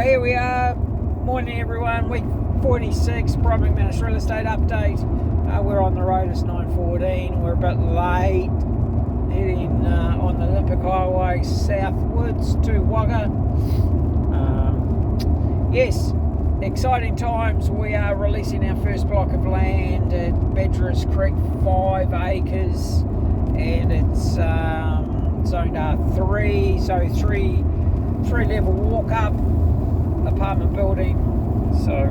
Here we are. Morning everyone, week 46, McManus real estate update. We're on the road, it's 9:14. We're a bit late, heading on the Olympic Highway southwards to Wagga. Yes, exciting times. We are releasing our first block of land at Badgery Creek, 5 acres, and it's zoned R3, so three level walk up apartment building. So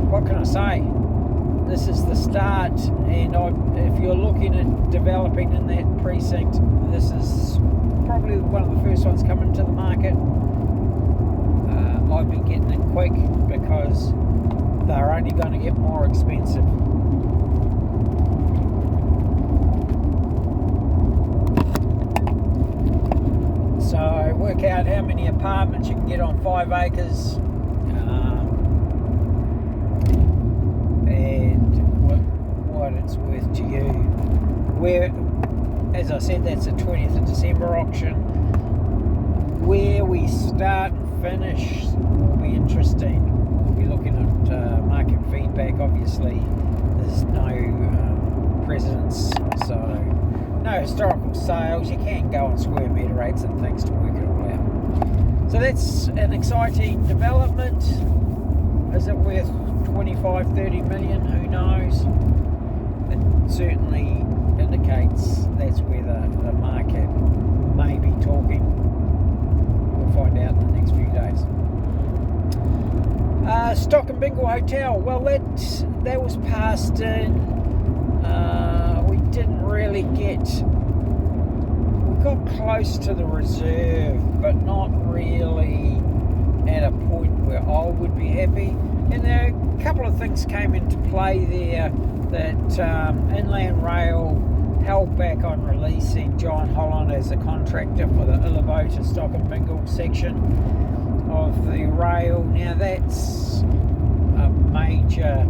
what can I say? This is the start, and if you're looking at developing in that precinct, this is probably one of the first ones coming to the market. I've been getting it quick because they're only going to get more expensive. So work out how many apartments you can get on 5 acres, and what it's worth to you. Where, as I said, that's the 20th of December auction. Where we start and finish will be interesting. We'll be looking at market feedback. Obviously, there's no precedence, so no historical sales. You can go on square metre rates and things to work it all out. So that's an exciting development. Is it worth 25, 30 million? Who knows? It certainly indicates that's where the market may be talking. We'll find out in the next few days. Stock and Bingle Hotel. Well, that was passed in. We didn't really we got close to the reserve, but not really at a point where I would be happy. And there a couple of things came into play there that Inland Rail held back on releasing John Holland as a contractor for the Illabota Stock and Bingle section of the rail. Now that's a major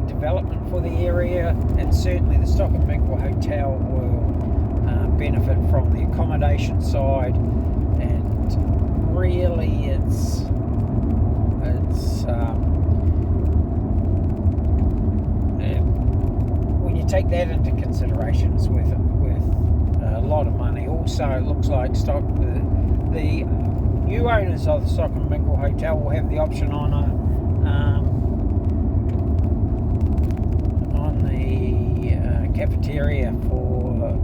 development for the area, and certainly the Stock and Bingle Hotel will benefit from the accommodation side, and really it's when you take that into consideration, it's worth a lot of money. Also, it looks like the new owners of the Stock and Bingle Hotel will have the option on the cafeteria for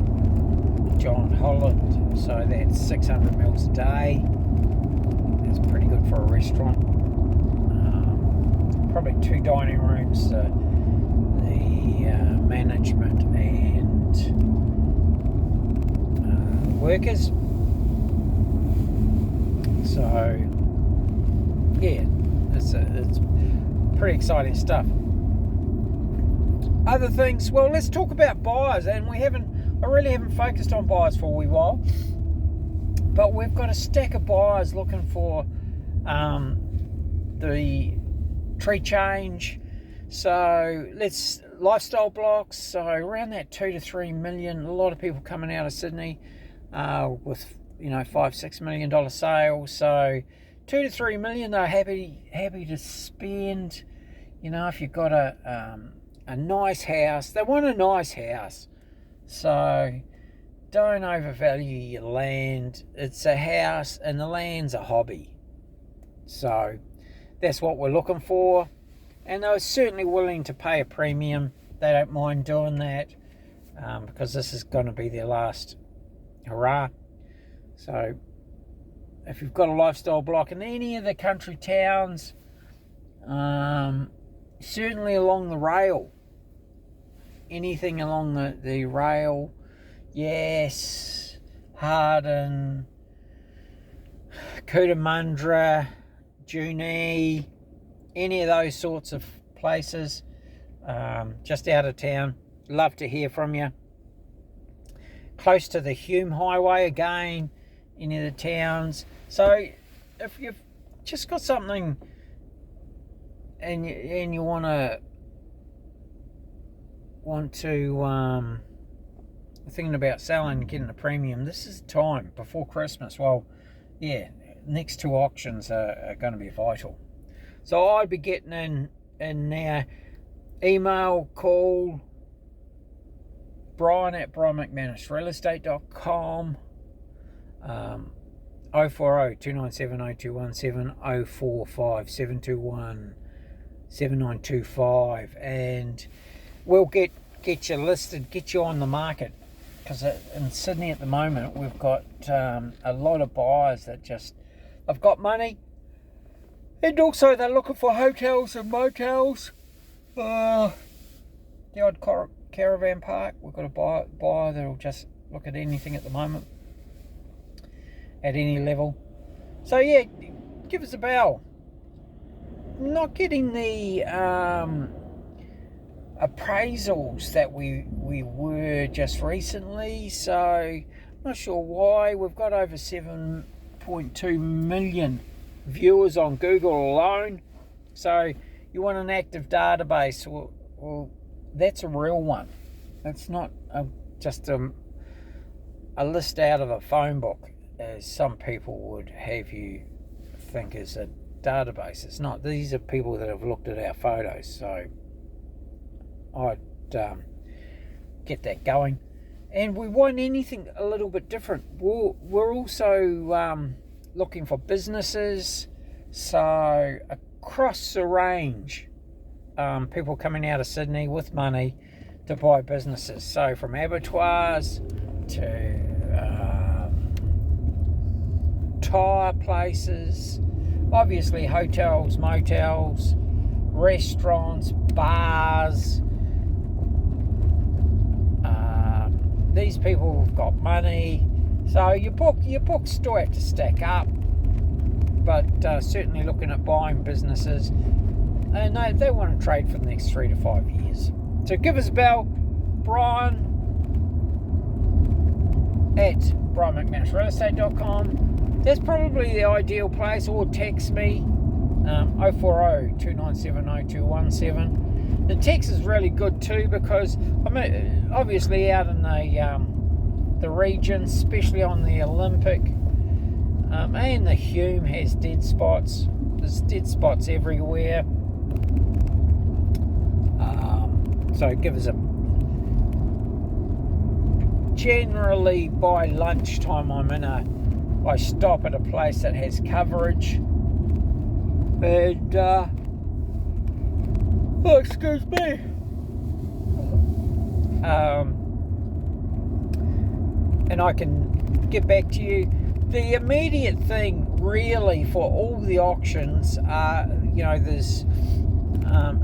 John Holland, so that's 600 mils a day. That's pretty good for a restaurant. Probably 2 dining rooms, the management and workers. So yeah, it's pretty exciting stuff. Other things, well, let's talk about buyers, and I really haven't focused on buyers for a wee while, but we've got a stack of buyers looking for the tree change. So lifestyle blocks, so around that 2 to 3 million. A lot of people coming out of Sydney with $5-6 million sales. So 2 to 3 million, they're happy to spend. If you've got a nice house, they want a nice house. So don't overvalue your land. It's a house and the land's a hobby. So that's what we're looking for. And they're certainly willing to pay a premium. They don't mind doing that because this is going to be their last hurrah. So if you've got a lifestyle block in any of the country towns, certainly along the rail, anything along the rail, yes, Harden, Cootamundra, Junee, any of those sorts of places, just out of town, love to hear from you. Close to the Hume Highway again, any of the towns. So if you've just got something and you want to thinking about selling and getting a premium, this is the time before Christmas. Well, yeah, next two auctions are going to be vital. So I'd be getting in now. Email, call Brian at brianmcmanusrealestate.com, 040 297 0217, 045 721 7925, and we'll get you listed, get you on the market. Because in Sydney at the moment, we've got a lot of buyers that they've got money, and also they're looking for hotels and motels. The odd caravan park. We've got a buyer that'll just look at anything at the moment, at any level. So yeah, give us a bell. Not getting the appraisals that we were just recently, so I'm not sure why. We've got over 7.2 million viewers on Google alone. So you want an active database, well that's a real one. It's not just a list out of a phone book, as some people would have you think is a database. It's not. These are people that have looked at our photos, so I'd get that going. And we want anything a little bit different. We're also looking for businesses, so across the range, people coming out of Sydney with money to buy businesses. So from abattoirs to tyre places, obviously hotels, motels, restaurants, bars. These people have got money, so your books still have to stack up, but certainly looking at buying businesses, and they want to trade for the next 3 to 5 years. So give us a bell, Brian at brianmcmanusrealestate.com. That's probably the ideal place, or text me 040 297 0217. The text is really good too, because I'm obviously out in the region, especially on the Olympic, and the Hume has dead spots. There's dead spots everywhere. So give us a... Generally by lunchtime I stop at a place that has coverage, and oh, excuse me. And I can get back to you. The immediate thing really for all the auctions are, there's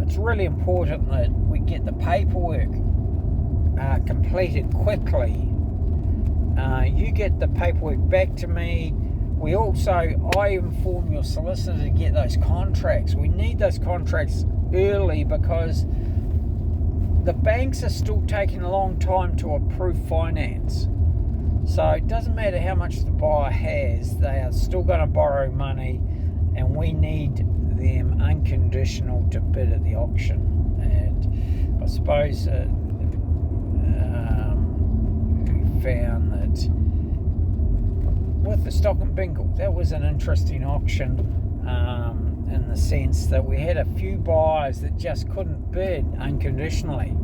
it's really important that we get the paperwork completed quickly. You get the paperwork back to me. I inform your solicitor to get those contracts. We need those contracts early, because the banks are still taking a long time to approve finance. So it doesn't matter how much the buyer has, they are still going to borrow money, and we need them unconditional to bid at the auction. And I suppose we found that with the Stock and Bingle, that was an interesting auction, in the sense that we had a few buyers that just couldn't bid unconditionally.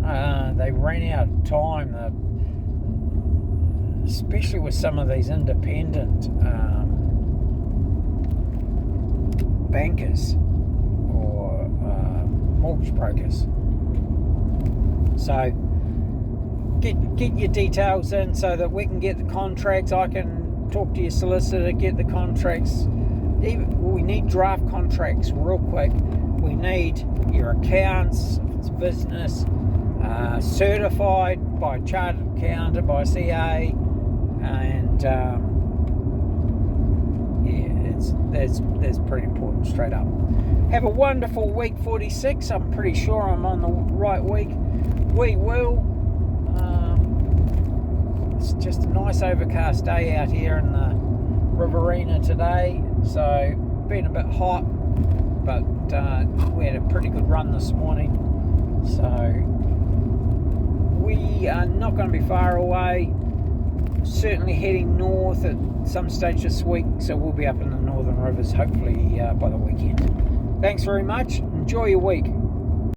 They ran out of time, especially with some of these independent bankers or mortgage brokers. So get your details in so that we can get the contracts. I can talk to your solicitor, get the contracts. We need draft contracts real quick. We need your accounts, if it's business, certified by a chartered accountant, by CA, and that's pretty important, straight up. Have a wonderful week 46. I'm pretty sure I'm on the right week. We will. It's just a nice overcast day out here in the Riverina today, so been a bit hot, but we had a pretty good run this morning, so we are not going to be far away. certainly heading north at some stage this week, so we'll be up in the Northern Rivers hopefully by the weekend. Thanks very much. Enjoy your week.